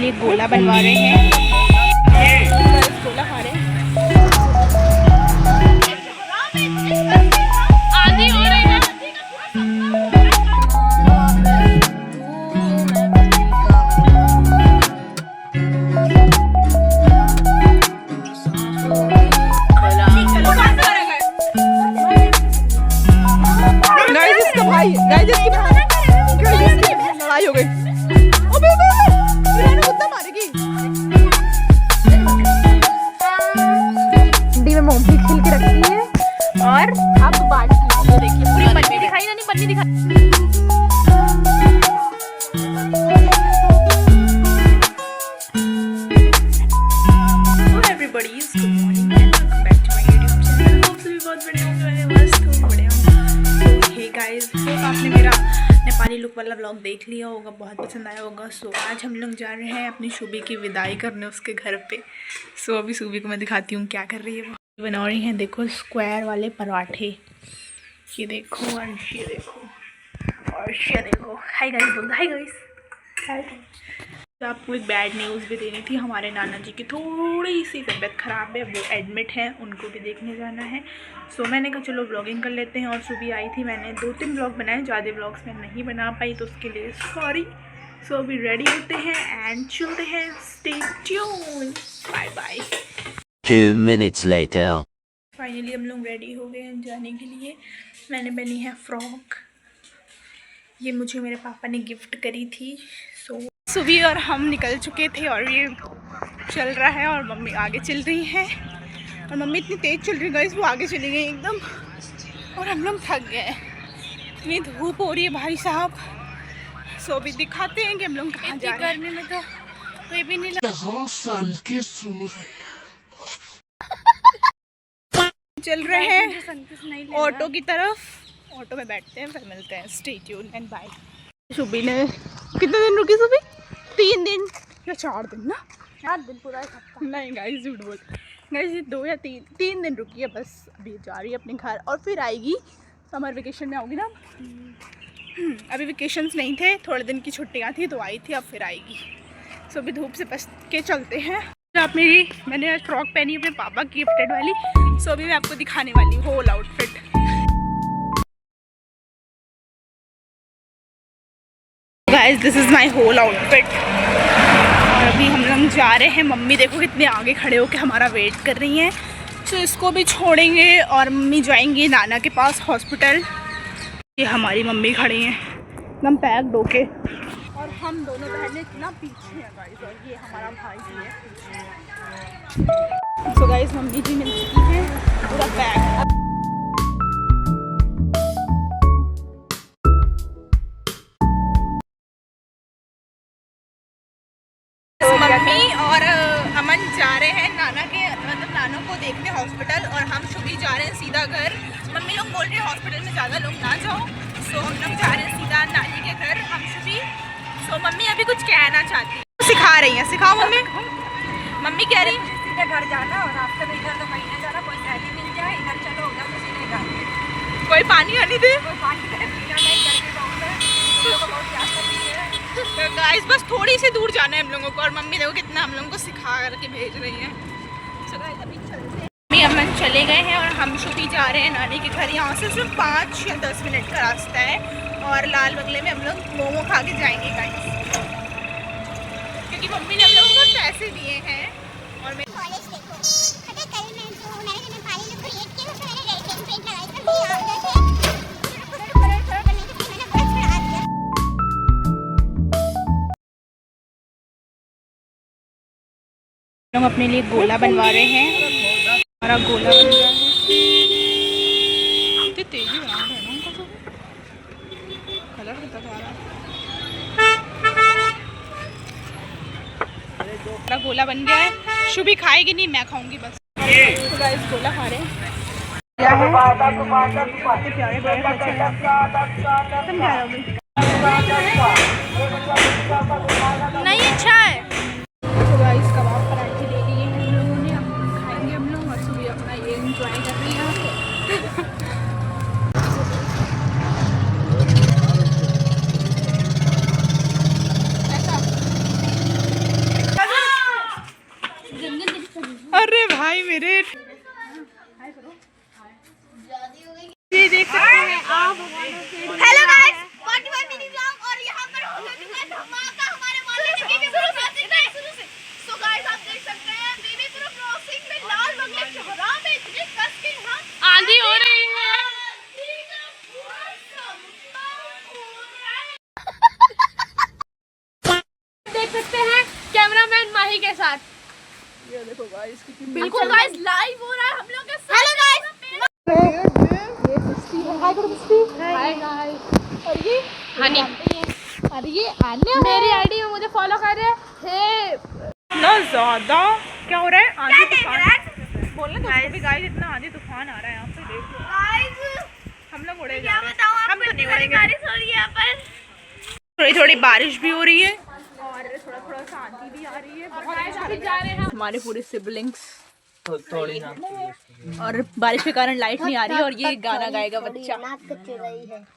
लिए गोला बनवा रहे हैं। गोला खा रहे हैं। आधी हो रही है। लड़ाई हो गई। मारेगी में मोमबत्ती खिल के रखती है और अब बांट ली। देखिए पूरी पन्नी दिखाई ना, नहीं पन्नी दिखाई। आपने मेरा नेपाली लुक वाला व्लॉग देख लिया होगा, बहुत पसंद आया होगा। सो आज हम लोग जा रहे हैं अपनी शुभी की विदाई करने उसके घर पे। सो अभी शुभी को मैं दिखाती हूँ क्या कर रही है। वो बना रही हैं, देखो स्क्वायर वाले पराठे। ये देखो और ये देखो और ये देखो। हाय गाइस, बोल हाय गाइस। तो आपको एक बैड न्यूज़ भी देनी थी। हमारे नाना जी की थोड़ी सी तबीयत ख़राब है, वो एडमिट है, उनको भी देखने जाना है। सो मैंने कहा चलो व्लॉगिंग कर लेते हैं। और सुबह आई थी, मैंने 2-3 व्लॉग बनाए, ज़्यादा व्लॉग्स मैं नहीं बना पाई, तो उसके लिए सॉरी। सो अभी रेडी होते हैं एंड चलते हैं। Stay tuned, bye bye. 2 minutes later. Finally हम लोग रेडी हो गए हैं जाने के लिए। मैंने पहनी है फ्रॉक, ये मुझे मेरे पापा ने गिफ्ट करी थी। सो सुबह और हम निकल चुके थे और ये चल रहा है और मम्मी आगे चल रही हैं। और मम्मी इतनी तेज़ चल रही है गाइस, वो आगे चली गई एकदम। और हम लोग थक गए, इतनी धूप हो रही है भाई साहब। सो अभी दिखाते हैं कि हम लोग कहाँ जा रहे हैं। करने में तो कोई भी नहीं चल रहे हैं ऑटो की तरफ। ऑटो में बैठते हैं, फिर मिलते हैं। Stay tuned and bye. Shubhi ने कितने दिन रुकी? शुभी 3 दिन या 4 दिन ना, 4 दिन पूरा हफ्ता। नहीं गाइस झूठ बोल, गाइस 2 या 3 दिन रुकी है बस। अभी जा रही है अपने घर और फिर आएगी। समर वेकेशन में आओगी ना। अभी वेकेशंस नहीं थे, थोड़े दिन की छुट्टियाँ थी तो आई थी, अब फिर आएगी। सो अभी धूप से बच के चलते हैं। आप मैंने फ्रॉक पहनी अपने पापा की गिफ्टेड वाली। सो अभी मैं आपको दिखाने वाली हूँ whole outfit. Guys this is my whole outfit. और अभी हम लोग जा रहे हैं। मम्मी देखो कितने आगे खड़े होकर हमारा वेट कर रही हैं। तो इसको भी छोड़ेंगे और मम्मी जाएंगी नाना के पास हॉस्पिटल। ये हमारी मम्मी खड़ी हैं एकदम पैक होके, और हम दोनों बहनें इतना पीछे हैं गाइस। और ये हमारा भाई जी है। सो गाइस मम्मी जी मिल चुकी हैं पूरा पैक। मम्मी और अमन जा रहे हैं नाना के, मतलब नाना को देखने हॉस्पिटल। और हम शुभी जा रहे हैं सीधा घर। मम्मी लोग बोल रहे हैं हॉस्पिटल में ज़्यादा लोग ना जाओ। सो हम लोग जा रहे हैं सीधा नानी के घर, हम शुभी। सो मम्मी अभी कुछ कहना चाहती है, सिखा रही हैं। सिखाओ मम्मी। मम्मी कह रही सीधे घर जाना और रास्ते में इधर तो कहीं नहीं जाना, कोई सैली मिल जाए इधर चलो, उधर तो सीधे घर। कोई पानी आनी दे, कोई पानी पीना नहीं, गर्मी बहुत है, बहुत प्यास लगी है। तो गाइस बस थोड़ी सी दूर जाना है हम लोगों को। और मम्मी देखो कितना हम लोगों को सिखा करके भेज रही हैं। सो गाइस अभी चलते हैं। मम्मी अमन चले गए हैं और हम शुभी जा रहे हैं नानी के घर। यहाँ से सिर्फ 5 या 10 मिनट का रास्ता है। और लाल बगले में हम लोग मोमो खा के जाएंगे गाइस, क्योंकमम्मी ने हम लोगों को पैसे दिए हैं। और मैं कॉलेज देखो, पता कल मैं जो मैंने नेपाली लुक क्रिएट की, उसमें मैंने रेड पेन पेंट लगाई थी। मैं यहां गए थे थोड़ा करने के लिए, मैंने बस पर आ दिया। हम अपने लिए गोला बनवा रहे हैं। हमारा गोला बन गया है। इतनी तेजी बना रहे हैं ना, उनका कलर कितना प्यारा है। गोला बन गया है। शुभी खाएगी नहीं, मैं खाऊंगी बस। तो गाइस गोला खा रहे हैं। प्यारे प्यारे बच्चे नहीं अच्छा है। तो गाइस कबाब पराठे ले लिए हैं हम लोगों ने, अब खाएंगे हम लोग। और सुबह अपना ये एंजॉय कर रही है। के साथ। ये देखो गाइस कितनी बिल्कुल गाइस लाइव हो रहा है हम लोग के साथ। Hello guys, hi guys. और ये हनी, और ये आन्या मेरी आईडी में मुझे फॉलो कर रहे थे। ना ज्यादा क्या हो रहा है, आंधी तूफान बोलने तो भी गाइस, इतना आंधी तूफान आ रहा है यहाँ पे, देख लो गाइस हम लोग उड़े जा रहे हैं। हम तो नहीं उड़ेंगे, बारिश हो रही है यहाँ पर, थोड़ी थोड़ी बारिश भी हो रही है और थोड़ा थोड़ा सा आंधी भी आ रही है। बहुत अच्छा लग रहा है। हमारे पूरे सिबलिंग्स थोड़ी ना, और बारिश के कारण लाइट नहीं आ रही है और ये गाना गाएगा बच्चा।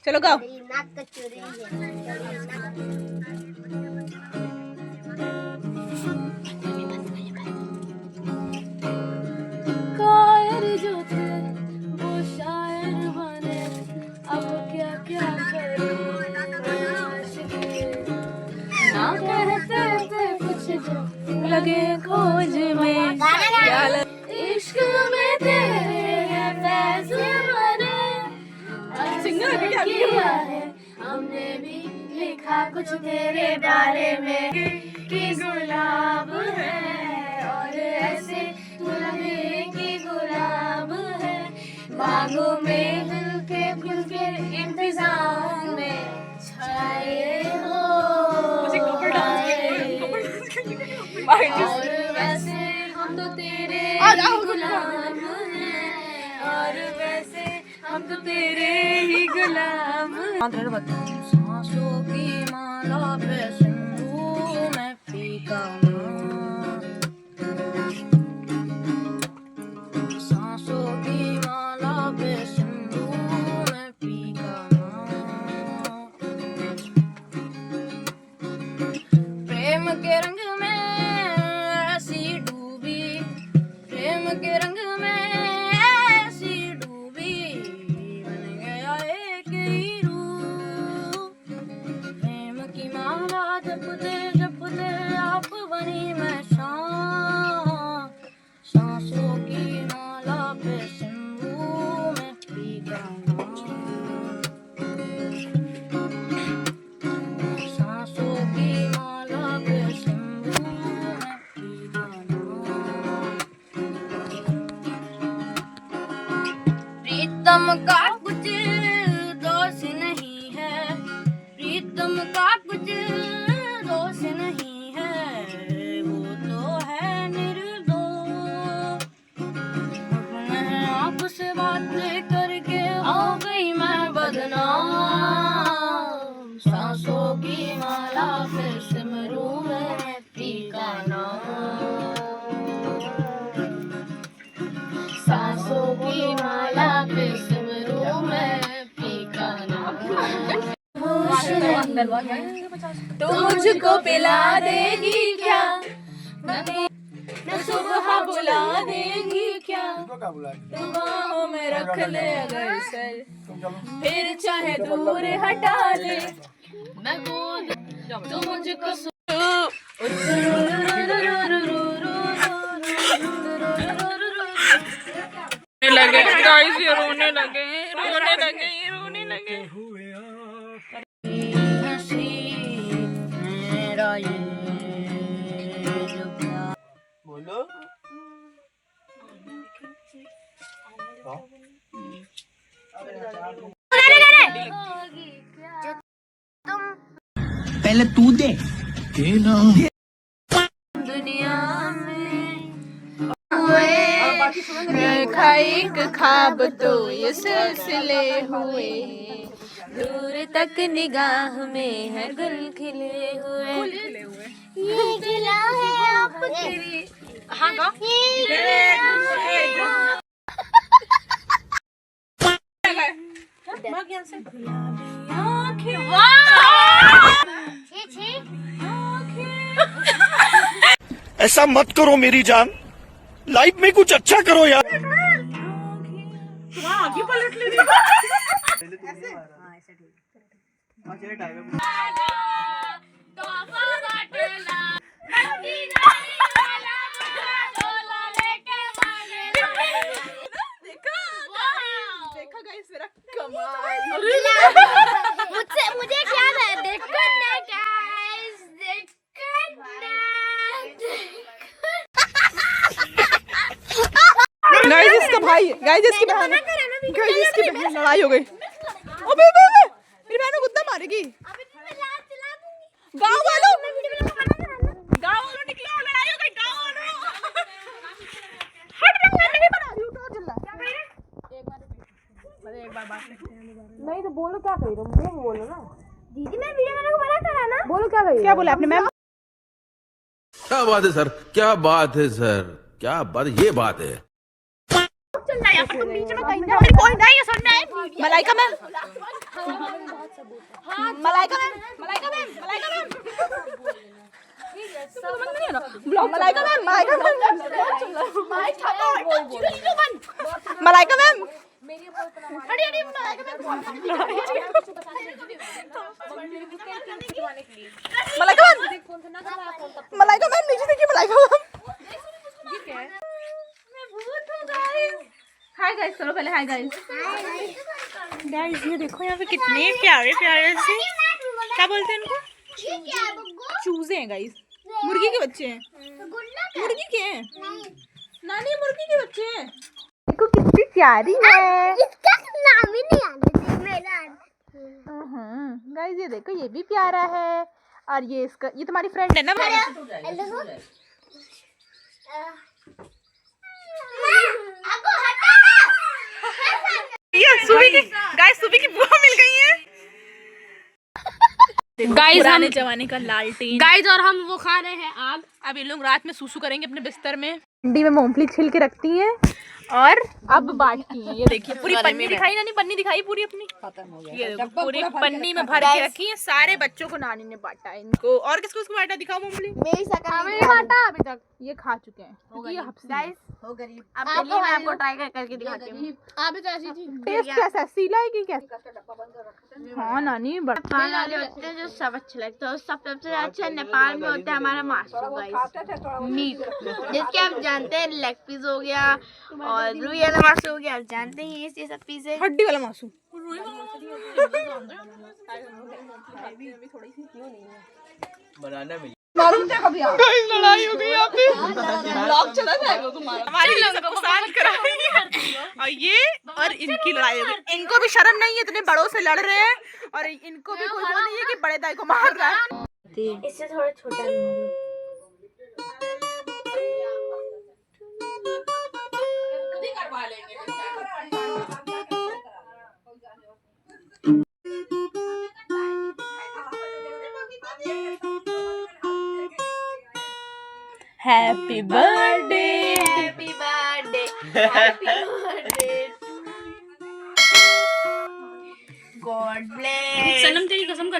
चलो गाओ। कायर जो थे वो शायर बने, अब क्या क्या करूं ना कहते थे कुछ जो लगे खोज में, इश्क में तेरे फैज़ बने, सिंगर किया है हमने भी लिखा कुछ तेरे बारे में कि गुलाब है और ऐसे लगे कि गुलाब है, बागों में हल्के फुल्के इंतजाम में छाए हो, और वैसे हम तो तेरे ही गुलाम हैं, और वैसे हम तो तेरे ही गुलाम हैं। सांसों की माला पे सिंदूर में फीका नाम, सांसों की माला पे सिंदूर में फीका नाम, प्रेम के रंग में ऐसी डूबी, प्रेम के रंग में ऐसी डूबी, बन गया एक ही रूप, प्रेम की माला जपते जपते आप बनी मैं शाम, सांसों की माला पे सिंदूर में फीका नाम, सांसों की माला पे सिंदूर में फीका नाम, प्रीतम का कुछ दोष नहीं है, प्रीतम का कुछ दोष नहीं है, वो तो है निर्दोष, अपने आप से बातें करके हो गई मैं बदनाम, सांसों की माला पे सिमरू में फीका नाम, सांसों की माला पे सिमरू में फीका नाम, तो मुझको पिला देगी क्या, न सुबह बुला देगी क्या, तू बाहों में रख ले अगर सर, फिर चाहे दूर हटा ले, मैं गोद तू मुझको लगे गाइस, ये रोने लगे, रोने लगे, ये रोने लगे। मेरा ये जो प्यार बोलो पहले तू दे दुनिया में खाइक ख्वाब तो ये सिलसिले हुए, दूर तक निगाह में है गुल खिले हुए, ये गिला है आपके लिए। हाँ गा ऐसा मत करो मेरी जान, लाइफ में कुछ अच्छा करो यार। आगे पलट ले देखा गाइस मेरा कमाल। मुझे क्या है, देखो ना गाइस, देखो ना। लड़ाई है गाइस, इसकी बहन, गाइस इसकी बहन, लड़ाई हो गई। अबे अबे अबे, मेरी बहन को कुत्ता मारेगी। गाँव वालों निकलो, लड़ाई हो गई गाँव वालों। हट मैं नहीं बना रही हूँ, तो चिल्ला। एक बार बात करते हैं। नहीं तो बोलो क्या कह रहे हो, मुझे बोलो ना। दीदी मैं वीडियो बनाने को मना करा ना। बोलो क्या कह रही हो। क्या बोला आपने मैम? क्या बात है सर, क्या बात है सर, क्या बात, ये बात है। यहाँ पर तुम बीच में कहीं ना, कोई नहीं है सुनना है। Malaika ma'am, Malaika ma'am, Malaika ma'am, Malaika ma'am, Malaika ma'am, Malaika ma'am, Malaika ma'am, हटी हटी, Malaika ma'am, Malaika ma'am, Malaika ma'am नीचे देखिए, मलाइका मैम। हाय गाइस करो पहले, हाय गाइस। गाइस ये देखो यहाँ पे कितने प्यारे प्यारे से, क्या बोलते हैं इनको, चूजे हैं गाइस, मुर्गी के बच्चे हैं। मुर्गी के हैं नानी, मुर्गी के बच्चे हैं। देखो कितनी प्यारी है। इसका नाम ही नहीं आना चाहिए मेरा। गाइस ये देखो, ये भी प्यारा है। और ये इसका, ये तुम्हारी फ्रेंड है ना? ये सुबी की, गाइस सुबी की बुआ मिल गई है। गाइस पुराने जमाने का लालटेन। गाइस और हम वो खा रहे हैं आग। अब ये लोग रात में सूसू करेंगे अपने बिस्तर में। ठंडी में मूंगफली छिल के रखती हैं और अब बांटती हैं। ये देखिए पूरी पन्नी दिखाई, नानी पन्नी दिखाई पूरी अपनी, ये देखो पूरी पन्नी में भर के रखी है। सारे बच्चों को नानी ने बांटा है इनको। और किसको किसको बांटा, दिखाओ मूंगफली। मेरी शकल हमें बांटा अभी तक। ये खा चुके हैं क्योंकि ये हफ्सी हैं। हो गरीब। अब चलिए मैं आपको ट्राई करके दिखाती हूँ। आप तो ऐसी थी। टेस्ट कैसा है, सीला है कि कैसा? हाँ नानी नेपाल वाले होते हैं जो सब अच्छे लगते हैं। सबसे अच्छा नेपाल में होता है हमारा मासू गाइस, मीट, जिसके आप जानते हैं लेग पीस हो गया और रुई वाला मासू हो गया, आप जानते ही ये सब पीस है। हड्डी वाला मासू। लड़ाई हो गई यहाँ पे, ब्लॉग चला जाएगा तुम्हारा। हमारी सबको शांत कराएंगे और ये और इनकी लड़ाई हो गई। इनको भी शर्म नहीं है, इतने बड़ों से लड़ रहे हैं और इनको भी कोई वो नहीं है कि बड़े दाई को मार रहा है। इससे थोड़ा छोटा happy birthday, happy birthday, happy birthday, god bless. सनम तेरी कसम का